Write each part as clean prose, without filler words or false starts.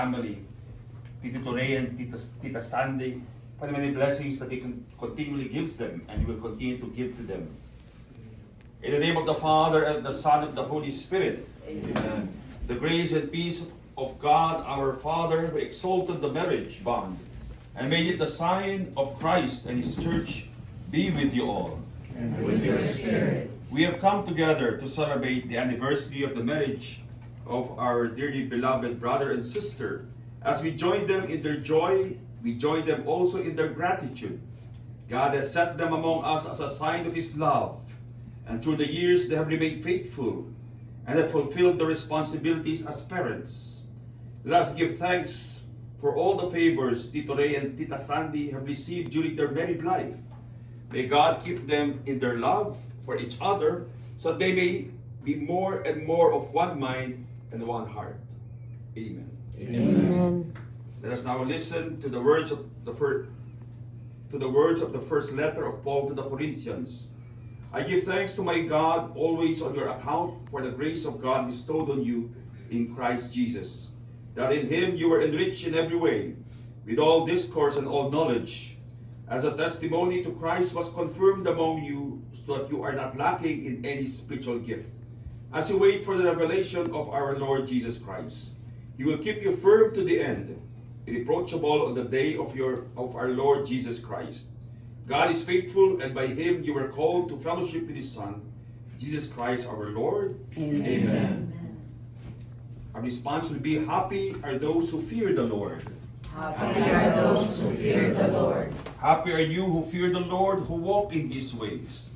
family, Tito Ray and Tita Sandy, for the many blessings that He continually gives them and He will continue to give to them. In the name of the Father, and the Son, and the Holy Spirit. Amen. The grace and peace of God our Father, who exalted the marriage bond and made it the sign of Christ and His church, be with you all. And with your spirit. We have come together to celebrate the anniversary of the marriage of our dearly beloved brother and sister. As we join them in their joy, we join them also in their gratitude. God has set them among us as a sign of His love, and through the years they have remained faithful and have fulfilled their responsibilities as parents. Let us give thanks for all the favors Tito Ray and Tita Sandy have received during their married life. May God keep them in their love for each other, so that they may be more and more of one mind and one heart. Amen. Amen. Let us now listen to the words of the first letter of Paul to the Corinthians. I give thanks to my God always on your account for the grace of God bestowed on you in Christ Jesus, that in Him you were enriched in every way, with all discourse and all knowledge, as a testimony to Christ was confirmed among you, so that you are not lacking in any spiritual gift. As you wait for the revelation of our Lord Jesus Christ, He will keep you firm to the end, irreproachable on the day of our Lord Jesus Christ. God is faithful, and by Him you were called to fellowship with His Son, Jesus Christ our Lord. Amen. Amen. Our response will be, happy are those who fear the Lord. Happy are those who fear the Lord. Happy are you who fear the Lord, who walk in His ways.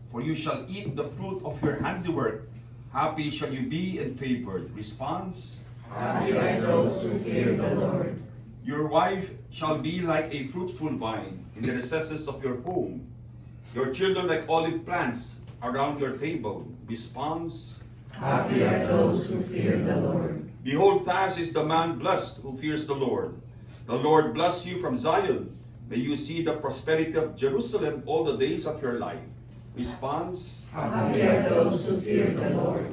For you shall eat the fruit of your handiwork. Happy shall you be and favored. Response. Happy are those who fear the Lord. Your wife shall be like a fruitful vine in the recesses of your home. Your children like olive plants around your table. Response. Happy are those who fear the Lord. Behold, thus is the man blessed who fears the Lord. The Lord bless you from Zion. May you see the prosperity of Jerusalem all the days of your life. Response. Happy are those who fear the Lord.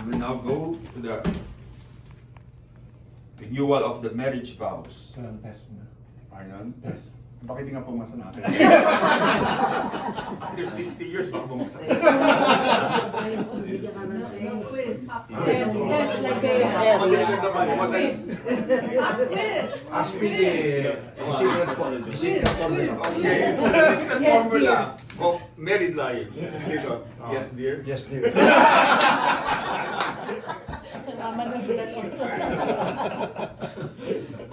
We will now go to the renewal of the marriage vows. Ayan. Yes. Bakit di nga pumasa natin? After 60 years, baka bumasa. Ask me the secret Formula of married life. Dito. Yes, dear. Yes, dear.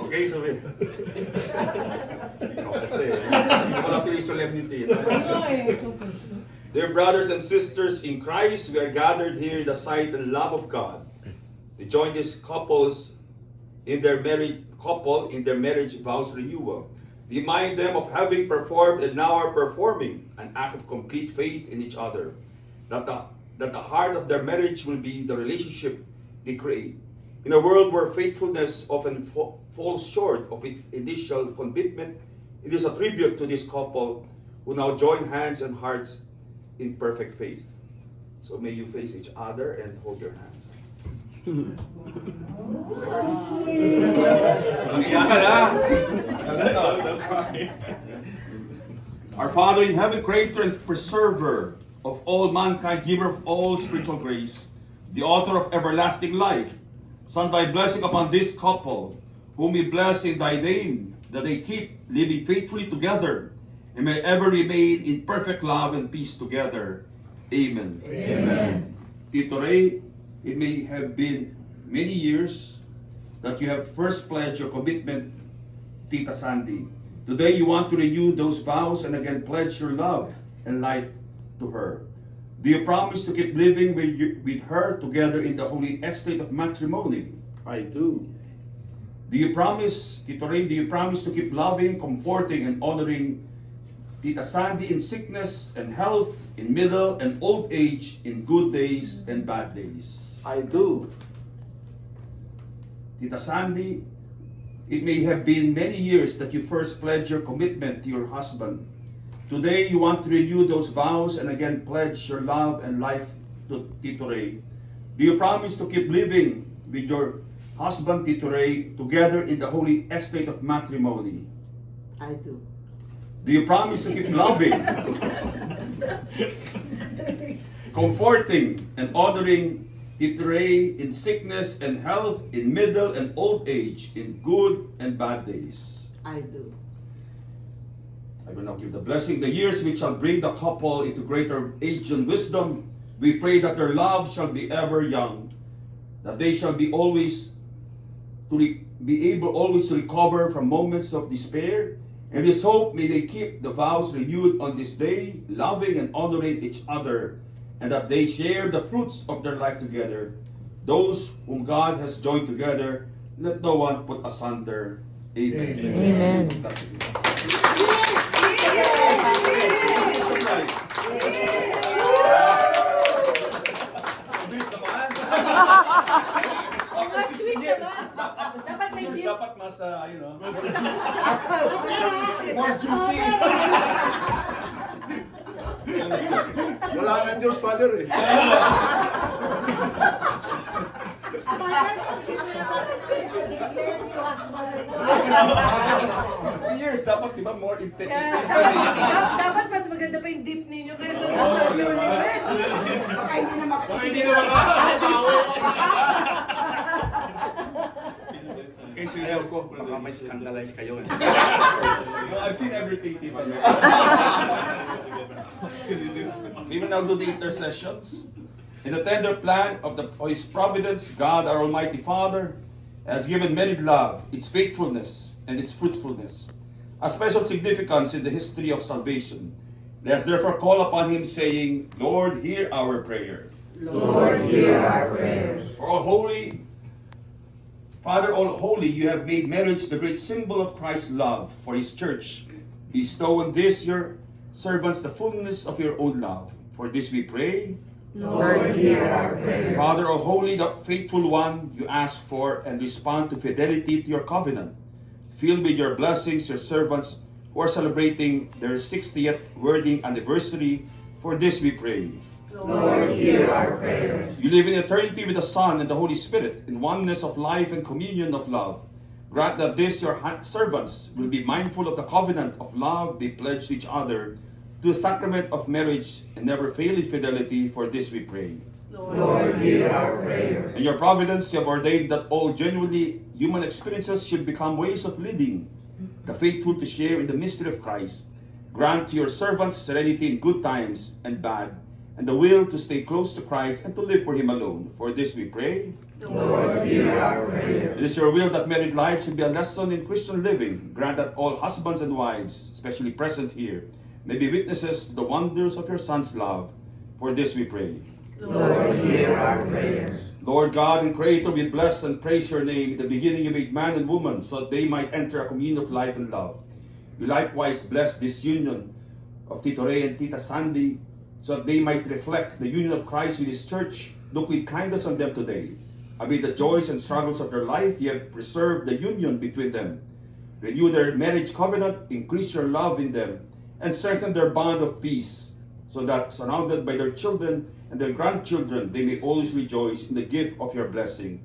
Okay, so wait. Ikaw kasi. Wala to yung solemnity. Dear brothers and sisters in Christ, we are gathered here in the sight and love of God to join these couples in their marriage vows renewal. Remind them of having performed and now are performing an act of complete faith in each other. That the heart of their marriage will be the relationship they create. In a world where faithfulness often falls short of its initial commitment, it is a tribute to this couple who now join hands and hearts in perfect faith. So may you face each other and hold your hands. Our Father in heaven, creator and preserver of all mankind, giver of all spiritual grace, the author of everlasting life, send thy blessing upon this couple, whom we bless in thy name, that they keep living faithfully together, and may ever remain in perfect love and peace together. Amen. Amen. Tito Ray, it may have been many years that you have first pledged your commitment, Tita Sandy. Today you want to renew those vows and again pledge your love and life to her. Do you promise to keep living with her together in the holy estate of matrimony? I do. Do you promise, Tito Ray, do you promise to keep loving, comforting, and honoring Tita Sandy in sickness and health, in middle and old age, in good days and bad days? I do. Tita Sandy, it may have been many years that you first pledged your commitment to your husband. Today, you want to renew those vows and again pledge your love and life to Tito Ray. Do you promise to keep living with your husband Tito Ray, together in the holy estate of matrimony? I do. Do you promise to keep loving, comforting, and honoring Tito Ray in sickness and health, in middle and old age, in good and bad days? I do. I will now give the blessing, the years which shall bring the couple into greater age and wisdom. We pray that their love shall be ever young, that they shall be always be able always to recover from moments of despair. And this hope may they keep the vows renewed on this day, loving and honoring each other, and that they share the fruits of their life together. Those whom God has joined together, let no one put asunder. Amen. Amen. Sweet naman. Dapat may dip. Dapat mas, More juicy. Wala nga Diyos, Father eh. Father, hindi mo naman declare you have mother. 60 years, dapat di ba more intense? Dapat mas maganda pa yung dip ninyo kaysa sa universe. Baka hindi na Hindi naman ayaw ko, baka may scandalize kayo eh. No, I've seen everything, Tito. We will now do the intercessions. In the tender plan of His providence, God, our Almighty Father, has given married love, its faithfulness, and its fruitfulness, a special significance in the history of salvation. Let us therefore call upon Him, saying, Lord, hear our prayer. Lord, hear our prayers. For all holy, Father, all holy, you have made marriage the great symbol of Christ's love for His church. Bestow on this, your servants, the fullness of your own love. For this we pray. Lord, hear our prayers. Father, O holy, the faithful one, you ask for and respond to fidelity to your covenant. Fill with your blessings your servants who are celebrating their 60th wedding anniversary. For this we pray. Lord, hear our prayers. You live in eternity with the Son and the Holy Spirit, in oneness of life and communion of love. Grant that this, your servants, will be mindful of the covenant of love they pledge to each other, to the sacrament of marriage, and never fail in fidelity. For this we pray. Lord, hear our prayers. In your providence, you have ordained that all genuinely human experiences should become ways of leading the faithful to share in the mystery of Christ. Grant to your servants serenity in good times and bad, and the will to stay close to Christ and to live for Him alone. For this we pray. Lord, hear our prayers. It is your will that married life should be a lesson in Christian living. Grant that all husbands and wives, especially present here, may be witnesses to the wonders of your Son's love. For this we pray. Lord, hear our prayers. Lord God and Creator, we bless and praise your name. In the beginning you made man and woman so that they might enter a communion of life and love. You likewise bless this union of Tito Ray and Tita Sandy so that they might reflect the union of Christ with His church. Look with kindness on them today. Amid the joys and struggles of their life, you have preserved the union between them. Renew their marriage covenant, increase your love in them, and strengthen their bond of peace, so that, surrounded by their children and their grandchildren, they may always rejoice in the gift of your blessing.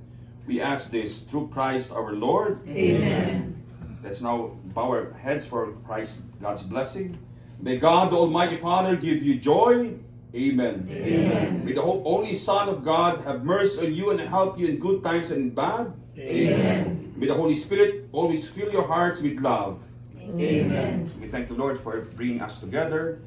We ask this through Christ our Lord. Amen. Let's now bow our heads for Christ, God's blessing. May God, the Almighty Father, give you joy. Amen. Amen. May the only Son of God have mercy on you and help you in good times and in bad. Amen. May the Holy Spirit always fill your hearts with love. Amen. We thank the Lord for bringing us together.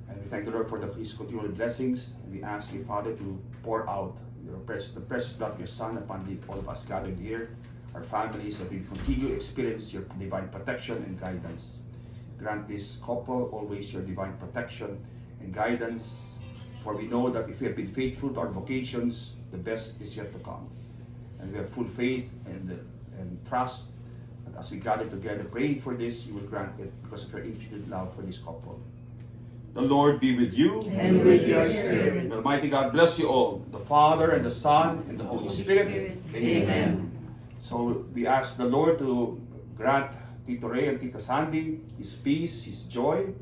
And we thank the Lord for His continual blessings. And we ask you, Father, to pour out the precious blood of your Son upon all of us gathered here, our families, that we continue to experience your divine protection and guidance. Grant this couple always your divine protection and guidance. For we know that if we have been faithful to our vocations, the best is yet to come. And we have full faith and trust that as we gather together praying for this, you will grant it because of your infinite love for this couple. The Lord be with you. And with your spirit. The Almighty God bless you all, the Father and the Son and the Holy Spirit. Amen. So we ask the Lord to grant Tito Ray and Tita Sandy His peace, His joy,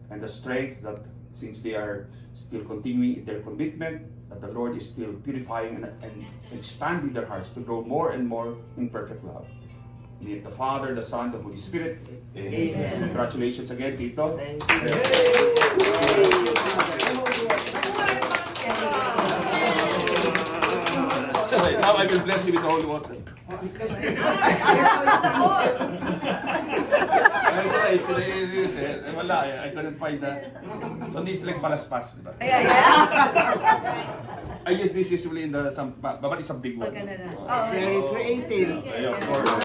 and the strength that since they are still continuing in their commitment, that the Lord is still purifying and expanding their hearts to grow more and more in perfect love. Be it the Father, the Son, the Holy Spirit. Amen. Congratulations again, Tito. Thank you. Okay, now I will bless you with the holy water. Wala, I couldn't find that. So this is like palaspas, diba? Ayan, I use this usually in the, but it's a big one. Pagka na. Very creative. Ayun, of course.